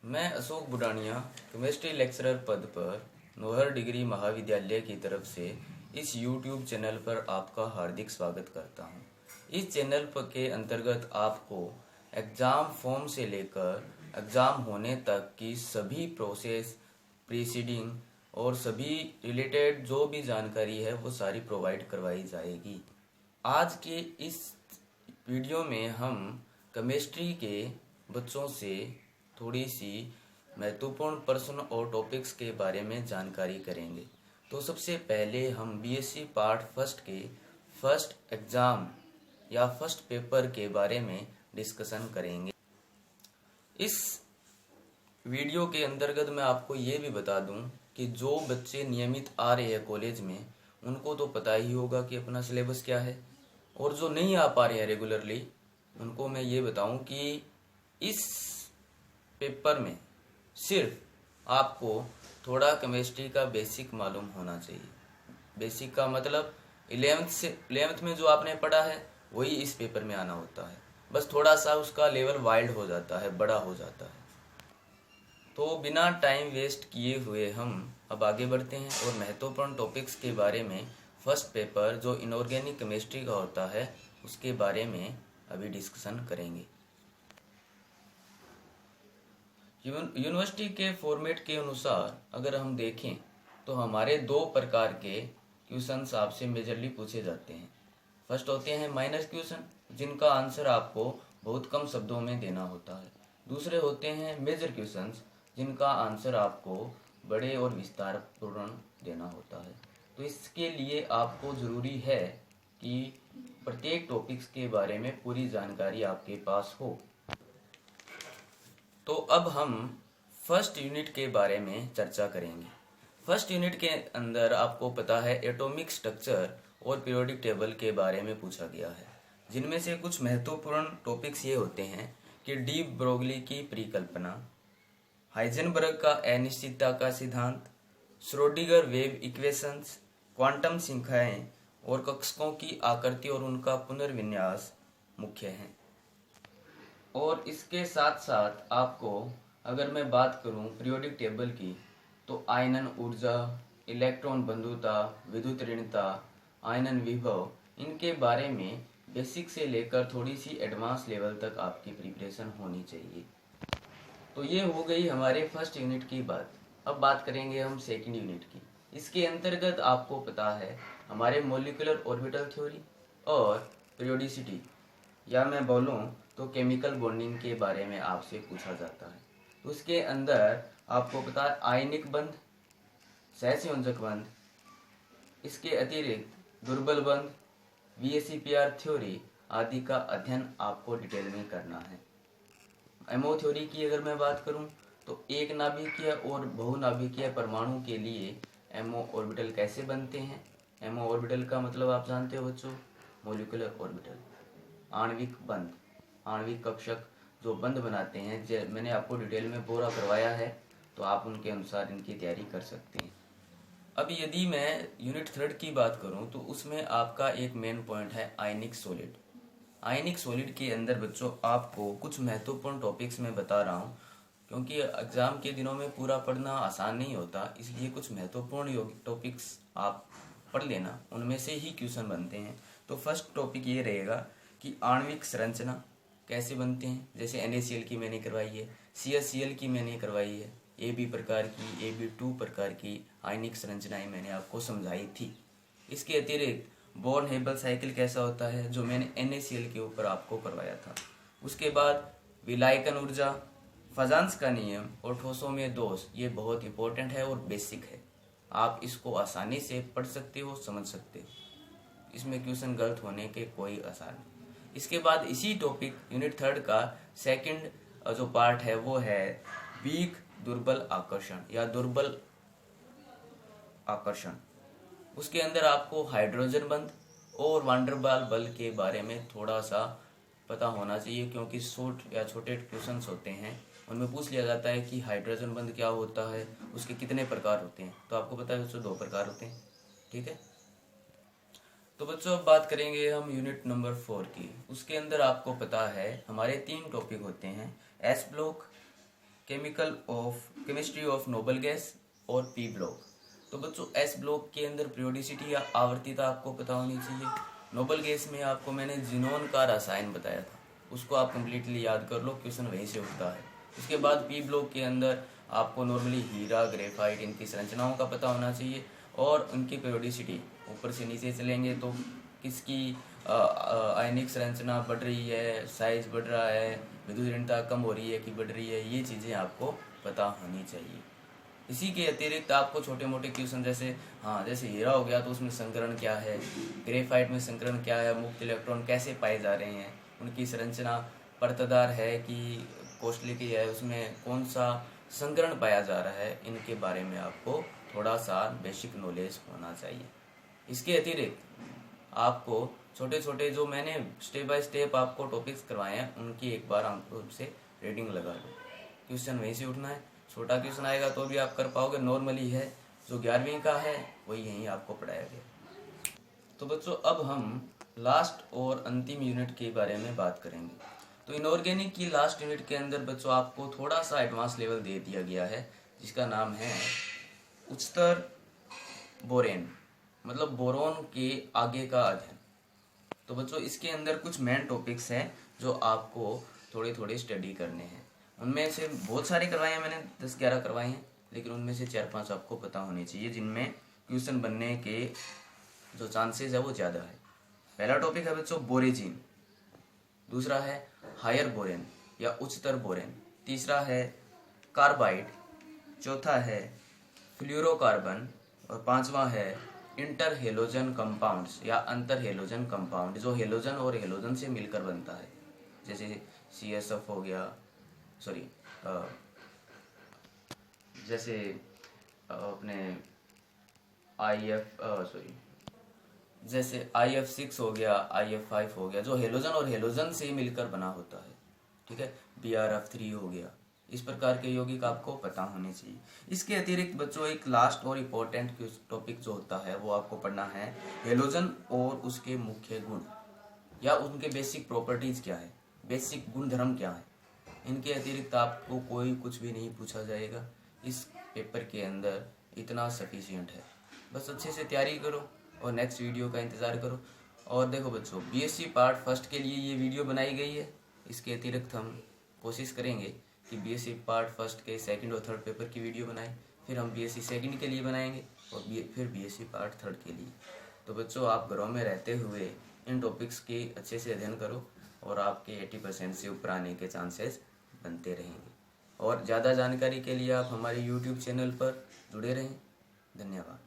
मैं Ashok Budania chemistry lecturer पद पर नौहर डिग्री महाविद्यालय की तरफ से इस YouTube चैनल पर आपका हार्दिक स्वागत करता हूं। इस चैनल पर के अंतर्गत आपको एग्ज़ाम फॉर्म से लेकर एग्ज़ाम होने तक की सभी प्रोसेस, प्रीसीडिंग और सभी रिलेटेड जो भी जानकारी है वो सारी प्रोवाइड करवाई जाएगी। आज के इस वीडियो में हम केमिस्ट्री के बच्चों से थोड़ी सी महत्वपूर्ण प्रश्न और टॉपिक्स के बारे में जानकारी करेंगे। तो सबसे पहले हम बीएससी पार्ट फर्स्ट के फर्स्ट एग्ज़ाम या फर्स्ट पेपर के बारे में डिस्कशन करेंगे। इस वीडियो के अंतर्गत मैं आपको ये भी बता दूं कि जो बच्चे नियमित आ रहे हैं कॉलेज में उनको तो पता ही होगा कि अपना सिलेबस क्या है, और जो नहीं आ पा रहे हैं रेगुलरली उनको मैं ये बताऊं कि इस पेपर में सिर्फ आपको थोड़ा केमिस्ट्री का बेसिक मालूम होना चाहिए। बेसिक का मतलब 11th में जो आपने पढ़ा है वही इस पेपर में आना होता है, बस थोड़ा सा उसका लेवल वाइड हो जाता है, बड़ा हो जाता है। तो बिना टाइम वेस्ट किए हुए हम अब आगे बढ़ते हैं और महत्वपूर्ण टॉपिक्स के बारे में फर्स्ट पेपर जो इनऑर्गेनिक केमिस्ट्री का होता है उसके बारे में अभी डिस्कशन करेंगे। यूनिवर्सिटी के फॉर्मेट के अनुसार अगर हम देखें तो हमारे दो प्रकार के क्वेश्चंस आपसे मेजरली पूछे जाते हैं। फर्स्ट होते हैं माइनर क्वेश्चन जिनका आंसर आपको बहुत कम शब्दों में देना होता है। दूसरे होते हैं मेजर क्वेश्चंस जिनका आंसर आपको बड़े और विस्तारपूर्ण देना होता है। तो इसके लिए आपको ज़रूरी है कि प्रत्येक टॉपिक्स के बारे में पूरी जानकारी आपके पास हो। तो अब हम फर्स्ट यूनिट के बारे में चर्चा करेंगे। फर्स्ट यूनिट के अंदर आपको पता है एटॉमिक स्ट्रक्चर और पीरियोडिक टेबल के बारे में पूछा गया है, जिनमें से कुछ महत्वपूर्ण टॉपिक्स ये होते हैं कि डी ब्रोगली की परिकल्पना, हाइजेनबर्ग का अनिश्चितता का सिद्धांत, श्रोडिंगर वेव इक्वेशंस, क्वांटम संख्याएं और कक्षकों की आकृति और उनका पुनर्विन्यास मुख्य हैं। और इसके साथ साथ आपको अगर मैं बात करूं पीरियोडिक टेबल की तो आयनन ऊर्जा, इलेक्ट्रॉन बंधुता, विद्युत ऋणता, आयनन विभव, इनके बारे में बेसिक से लेकर थोड़ी सी एडवांस लेवल तक आपकी प्रिपरेशन होनी चाहिए। तो ये हो गई हमारे फर्स्ट यूनिट की बात। अब बात करेंगे हम सेकंड यूनिट की। इसके अंतर्गत आपको पता है हमारे मॉलिक्यूलर ऑर्बिटल थ्योरी और पीरियोडिसिटी, या मैं बोलूं तो केमिकल बॉन्डिंग के बारे में आपसे पूछा जाता है। तो उसके अंदर आपको पता है आयनिक बंध, सहसंयोजक बंध, इसके अतिरिक्त दुर्बल बंध, VSEPR थ्योरी आदि का अध्ययन आपको डिटेल में करना है। एमओ थ्योरी की अगर मैं बात करूं तो एक नाभिकीय और बहुनाभिकीय परमाणु के लिए एमओ ऑर्बिटल कैसे बनते हैं। एमओ ऑर्बिटल का मतलब आप जानते हो बच्चों, मॉलिक्यूलर ऑर्बिटल, आणविक बंध, आणविक कक्षक जो बंध बनाते हैं, मैंने आपको डिटेल में पूरा करवाया है, तो आप उनके अनुसार इनकी तैयारी कर सकते हैं। अब यदि मैं यूनिट थर्ड की बात करूं तो उसमें आपका एक मेन पॉइंट है आयनिक सॉलिड। आयनिक सॉलिड के अंदर बच्चों आपको कुछ महत्वपूर्ण टॉपिक्स मैं बता रहा हूं, क्योंकि एग्जाम के दिनों में पूरा पढ़ना आसान नहीं होता, इसलिए कुछ महत्वपूर्ण टॉपिक्स आप पढ़ लेना, उनमें से ही क्वेश्चन बनते हैं। तो फर्स्ट टॉपिक ये रहेगा कि आणविक संरचना कैसे बनते हैं। जैसे NaCl की मैंने करवाई है, CaCl की मैंने करवाई है, AB प्रकार की, AB2 प्रकार की आयनिक संरचनाएं मैंने आपको समझाई थी। इसके अतिरिक्त बोर्न हेबल साइकिल कैसा होता है जो मैंने NaCl के ऊपर आपको करवाया था। उसके बाद विलायकन ऊर्जा, फजांस का नियम और ठोसों में दोष, ये बहुत इंपॉर्टेंट है और बेसिक है। आप इसको आसानी से पढ़ सकते हो, समझ सकते हो, इसमें क्वेश्चन गलत होने के कोई आसार नहीं। इसके बाद इसी टॉपिक यूनिट थर्ड का सेकंड जो पार्ट है वो है वीक दुर्बल आकर्षण या दुर्बल आकर्षण। उसके अंदर आपको हाइड्रोजन बंध और वांडरबाल बल के बारे में थोड़ा सा पता होना चाहिए, क्योंकि शॉर्ट या छोटे क्वेश्चंस होते हैं, उनमें पूछ लिया जाता है कि हाइड्रोजन बंध क्या होता है, उसके कितने प्रकार होते हैं। तो आपको पता है बच्चों 2 प्रकार होते हैं, ठीक है। तो बच्चों अब बात करेंगे हम यूनिट नंबर 4 की। उसके अंदर आपको पता है हमारे 3 टॉपिक होते हैं, S block, chemistry of noble gas और पी ब्लॉक। तो बच्चों एस ब्लॉक के अंदर पीरियोडिसिटी या आवर्तीता आपको पता होनी चाहिए। नोबल गैस में आपको मैंने जिनोन का रसायन बताया था, उसको आप कम्प्लीटली याद कर लो, क्वेश्चन वहीं से उठता है। उसके बाद पी ब्लॉक के अंदर आपको नॉर्मली हीरा, ग्रेफाइट, इनकी संरचनाओं का पता होना चाहिए और उनकी पीरियोडिसिटी। ऊपर से नीचे चलेंगे तो किसकी आयनिक संरचना बढ़ रही है, साइज बढ़ रहा है, विद्युत ऋणता कम हो रही है कि बढ़ रही है, ये चीज़ें आपको पता होनी चाहिए। इसी के अतिरिक्त आपको छोटे मोटे क्वेश्चन जैसे हीरा हो गया तो उसमें संकरण क्या है, ग्रेफाइट में संकरण क्या है, मुक्त इलेक्ट्रॉन कैसे पाए जा रहे हैं, उनकी संरचना परतदार है कि कोष्टलिकी है, उसमें कौन सा संकरण पाया जा रहा है, इनके बारे में आपको थोड़ा सा बेसिक नॉलेज होना चाहिए। इसके अतिरिक्त आपको छोटे छोटे जो मैंने स्टेप बाय स्टेप आपको टॉपिक्स करवाए हैं उनकी एक बार आंखों से रीडिंग लगा लो। क्वेश्चन वहीं से उठना है, छोटा क्वेश्चन आएगा तो भी आप कर पाओगे, नॉर्मली है जो 11वीं का है वही यहीं आपको पढ़ाया गया। तो बच्चों अब हम लास्ट और अंतिम यूनिट के बारे में बात करेंगे। तो इनऑर्गेनिक की लास्ट यूनिट के अंदर बच्चों आपको थोड़ा सा एडवांस लेवल दे दिया गया है जिसका नाम है उच्चतर बोरेन, मतलब बोरोन के आगे का अध्ययन। तो बच्चों इसके अंदर कुछ मेन टॉपिक्स हैं जो आपको थोड़े थोड़े स्टडी करने हैं। उनमें से बहुत सारे करवाए हैं मैंने, 10-11 करवाए हैं, लेकिन उनमें से 4-5 आपको पता होने चाहिए जिनमें क्वेश्चन बनने के जो चांसेस है वो ज़्यादा है। पहला टॉपिक है बच्चों बोरेजीन, दूसरा है हायर बोरेन या उच्चतर बोरेन, तीसरा है कार्बाइड, चौथा है फ्लोरोकार्बन और पांचवा है इंटर हेलोजन कंपाउंड्स या अंतर हेलोजन कंपाउंड, जो हेलोजन और हेलोजन से मिलकर बनता है, जैसे CSF हो गया, जैसे अपने जैसे IF6 हो गया, IF5 हो गया, जो हेलोजन और हेलोजन से मिलकर बना होता है, ठीक है। BRF3 हो गया, इस प्रकार के यौगिक आपको पता होने चाहिए। इसके अतिरिक्त बच्चों एक लास्ट और इम्पोर्टेंट टॉपिक जो होता है वो आपको पढ़ना है हेलोजन और उसके मुख्य गुण या उनके बेसिक प्रॉपर्टीज क्या है, बेसिक गुणधर्म क्या है। इनके अतिरिक्त आपको कोई कुछ भी नहीं पूछा जाएगा, इस पेपर के अंदर इतना सफिशिएंट है। बस अच्छे से तैयारी करो और नेक्स्ट वीडियो का इंतज़ार करो। और देखो बच्चों BSc पार्ट फर्स्ट के लिए ये वीडियो बनाई गई है, इसके अतिरिक्त हम कोशिश करेंगे कि BSc पार्ट फर्स्ट के सेकंड और थर्ड पेपर की वीडियो बनाएं, फिर हम BSc सेकंड के लिए बनाएंगे और फिर BSc पार्ट थर्ड के लिए। तो बच्चों आप घरों में रहते हुए इन टॉपिक्स के अच्छे से अध्ययन करो और आपके 80% से ऊपर आने के चांसेस बनते रहेंगे। और ज़्यादा जानकारी के लिए आप हमारे YouTube चैनल पर जुड़े रहें। धन्यवाद।